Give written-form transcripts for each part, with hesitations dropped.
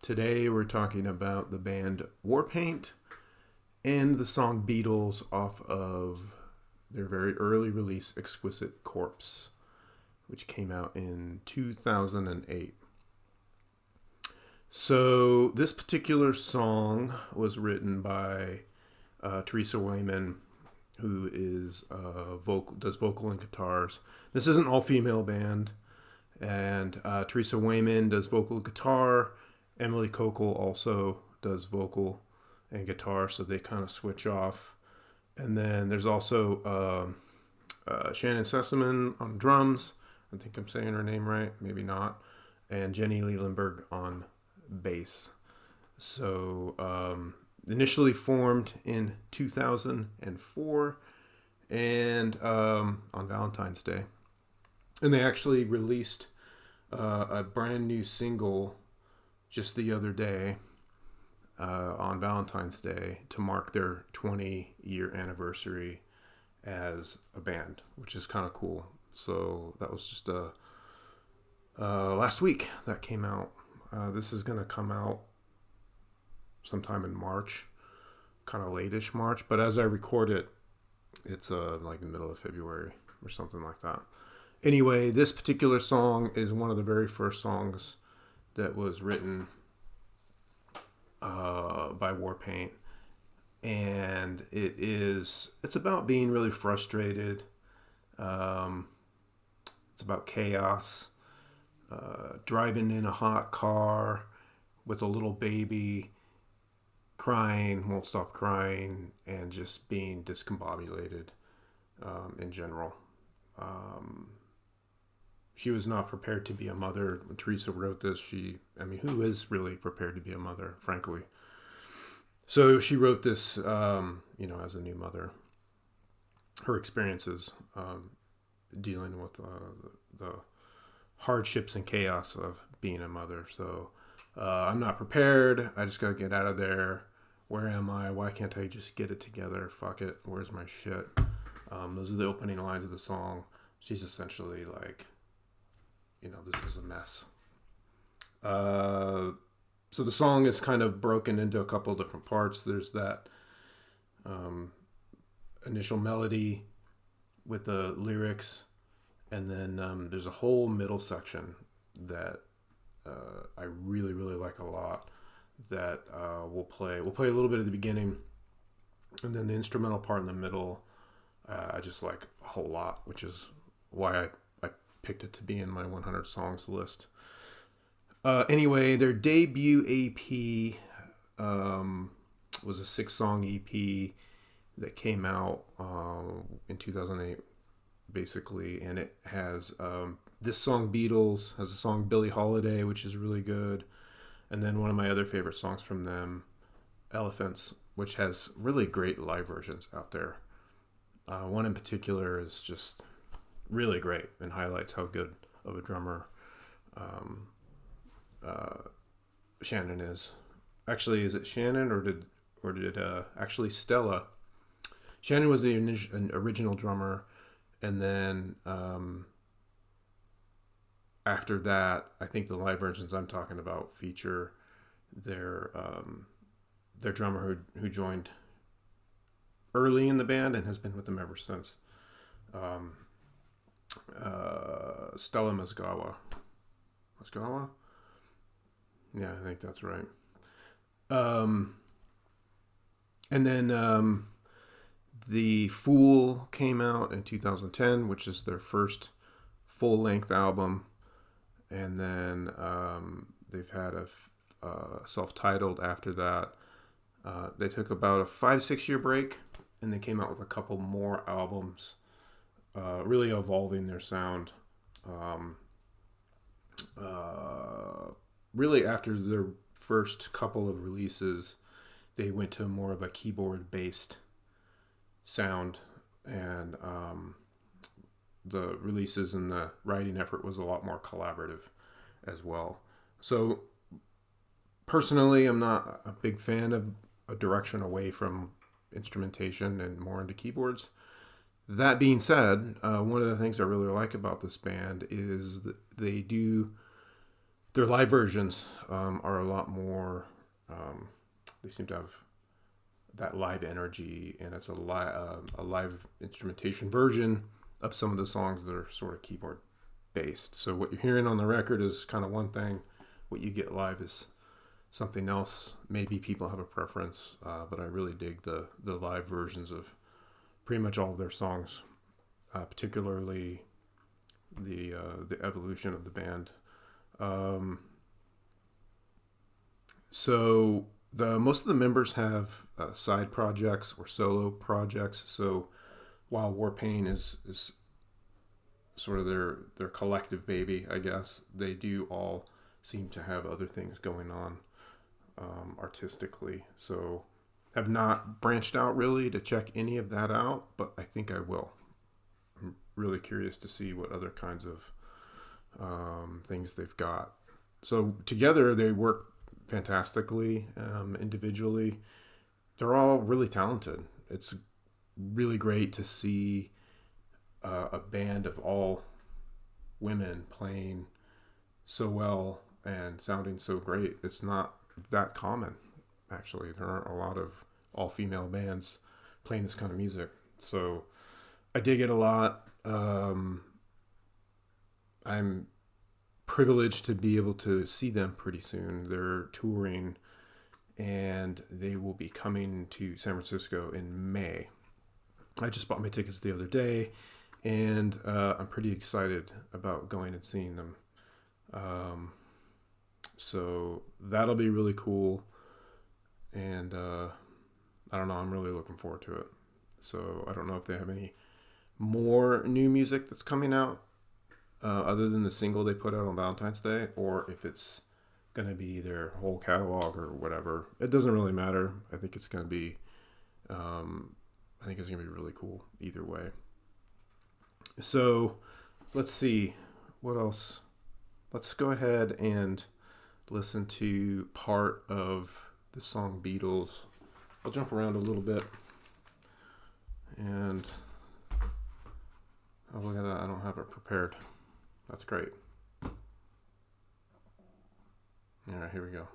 Today we're talking about the band Warpaint and the song Beetles off of their very early release Exquisite Corpse, which came out in 2008. So this particular song was written by Teresa Wayman, who is does vocal and guitars. This is an all-female band, and Teresa Wayman does vocal guitar. Emily Kokel also does vocal and guitar, so they kind of switch off. And then there's also Shannon Sessamon on drums. I think I'm saying her name right, maybe not. And Jenny Lelandberg on bass. So initially formed in 2004 and on Valentine's Day. And they actually released a brand new single just the other day on Valentine's Day to mark their 20-year anniversary as a band, which is kind of cool. So that was just last week that came out. This is going to come out sometime in March, kind of late-ish March. But as I record it, it's like the middle of February or something like that. Anyway, this particular song is one of the very first songs that was written by Warpaint, and it's about being really frustrated. It's about chaos, driving in a hot car with a little baby, crying, won't stop crying, and just being discombobulated in general. She was not prepared to be a mother. When Teresa wrote this, who is really prepared to be a mother, frankly? So she wrote this, as a new mother. Her experiences dealing with the hardships and chaos of being a mother. So I'm not prepared. I just got to get out of there. Where am I? Why can't I just get it together? Fuck it. Where's my shit? Those are the opening lines of the song. She's essentially like, this is a mess. So the song is kind of broken into a couple of different parts. There's that initial melody with the lyrics, and then there's a whole middle section that I really, really like a lot that we'll play. We'll play a little bit at the beginning, and then the instrumental part in the middle I just like a whole lot, which is why I picked it to be in my 100 songs list. Anyway, their debut EP was a 6-song EP that came out in 2008, basically, and it has this song Beetles, has a song Billie Holiday, which is really good, and then one of my other favorite songs from them, Elephants, which has really great live versions out there. One in particular is just really great and highlights how good of a drummer Shannon is. Actually, is it Shannon or did actually Stella? Shannon was the original drummer, and then after that, I think the live versions I'm talking about feature their drummer who joined early in the band and has been with them ever since. Stella Mazgawa. Mazgawa? Yeah, I think that's right. And then The Fool came out in 2010, which is their first full-length album. And then they've had a self-titled after that. They took about a 5-6 year break, and they came out with a couple more albums, really evolving their sound. Really, after their first couple of releases, they went to more of a keyboard-based sound, and the releases and the writing effort was a lot more collaborative as well. So, personally, I'm not a big fan of a direction away from instrumentation and more into keyboards. That being said, one of the things I really like about this band is that they do Their live versions are a lot more. They seem to have that live energy, and it's a live instrumentation version of some of the songs that are sort of keyboard based. So what you're hearing on the record is kind of one thing. What you get live is something else. Maybe people have a preference, but I really dig the live versions of pretty much all of their songs, particularly the evolution of the band. So most of the members have side projects or solo projects. So while Warpaint is sort of their collective baby, I guess, they do all seem to have other things going on artistically. So have not branched out really to check any of that out, but I think I will. I'm really curious to see what other kinds of things they've got. So together they work fantastically. Individually, they're all really talented. It's really great to see a band of all women playing so well and sounding so great. It's not that common, actually. There aren't a lot of all-female bands playing this kind of music. So I dig it a lot. I'm privileged to be able to see them pretty soon. They're touring, and they will be coming to San Francisco in May. I just bought my tickets the other day, and I'm pretty excited about going and seeing them. So that'll be really cool, and I don't know, I'm really looking forward to it. So I don't know if they have any more new music that's coming out other than the single they put out on Valentine's Day, or if it's going to be their whole catalog or whatever. It doesn't really matter. I think it's going to be really cool either way. So let's see what else. Let's go ahead and listen to part of the song Beetles. I'll jump around a little bit. And oh, look at that. I don't have it prepared. That's great. All right, here we go.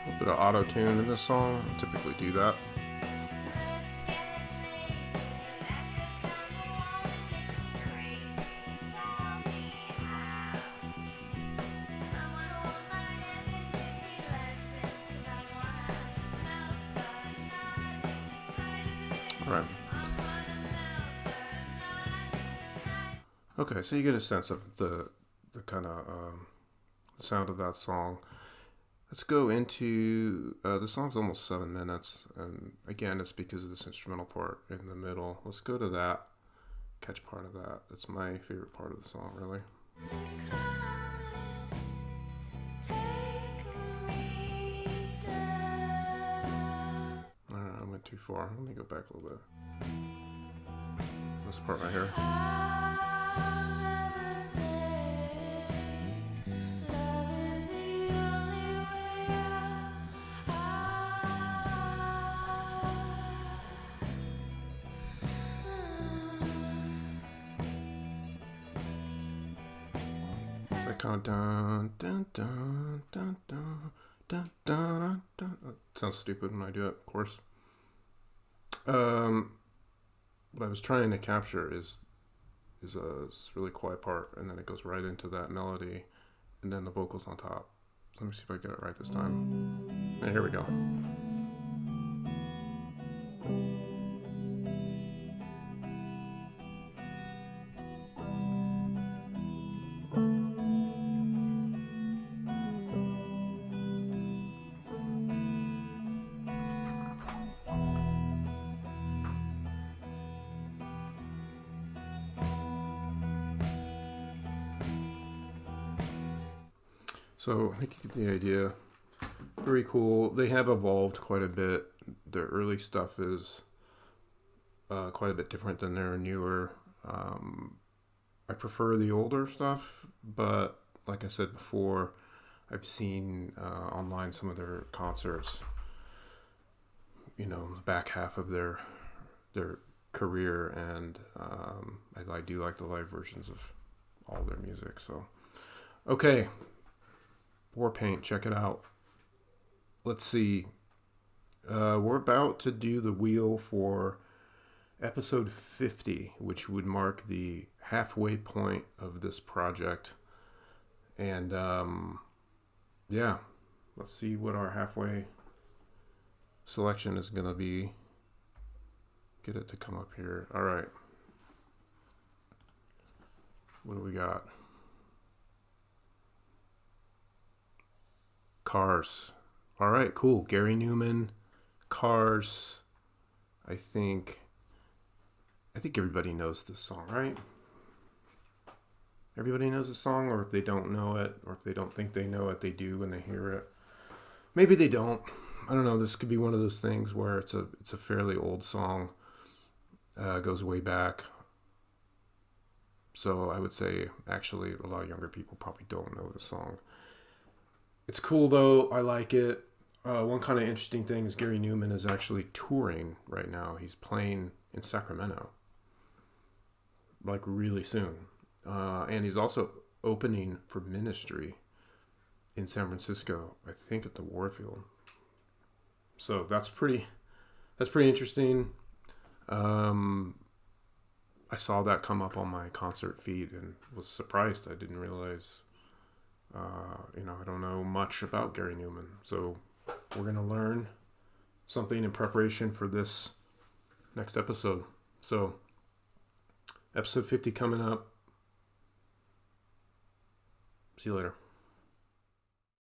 A bit of auto-tune in this song. I typically do that. Alright. Okay, so you get a sense of the kind of sound of that song. Let's go into the song's almost 7 minutes, and again, it's because of this instrumental part in the middle. Let's go to that, catch part of that. That's my favorite part of the song, really. I went too far. Let me go back a little bit. This part right here. Kind of dun dun dun dun dun dun dun dun. It sounds stupid when I do it, of course. What I was trying to capture is is a really quiet part, and then it goes right into that melody, and then the vocals on top. Let me see if I get it right this time. And here we go. So I think you get the idea. Very cool. They have evolved quite a bit. Their early stuff is quite a bit different than their newer. I prefer the older stuff, but like I said before, I've seen online some of their concerts. You know, the back half of their career, and I do like the live versions of all their music. So, okay, Warpaint, check it out. Let's see. We're about to do the wheel for episode 50, which would mark the halfway point of this project. And yeah, let's see what our halfway selection is going to be. Get it to come up here. All right. What do we got? Cars. All right, cool. Gary Newman, Cars. I think everybody knows this song, right? Everybody knows the song, or if they don't know it, or if they don't think they know it, they do when they hear it. Maybe they don't. I don't know. This could be one of those things where it's a fairly old song. Goes way back. So I would say actually a lot of younger people probably don't know the song. It's cool though. I like it. One kind of interesting thing is Gary Newman is actually touring right now. He's playing in Sacramento, like really soon. And he's also opening for Ministry in San Francisco, I think at the Warfield. So that's pretty interesting. I saw that come up on my concert feed and was surprised. I didn't realize, I don't know much about Gary Newman. So we're going to learn something in preparation for this next episode. So episode 50 coming up. See you later.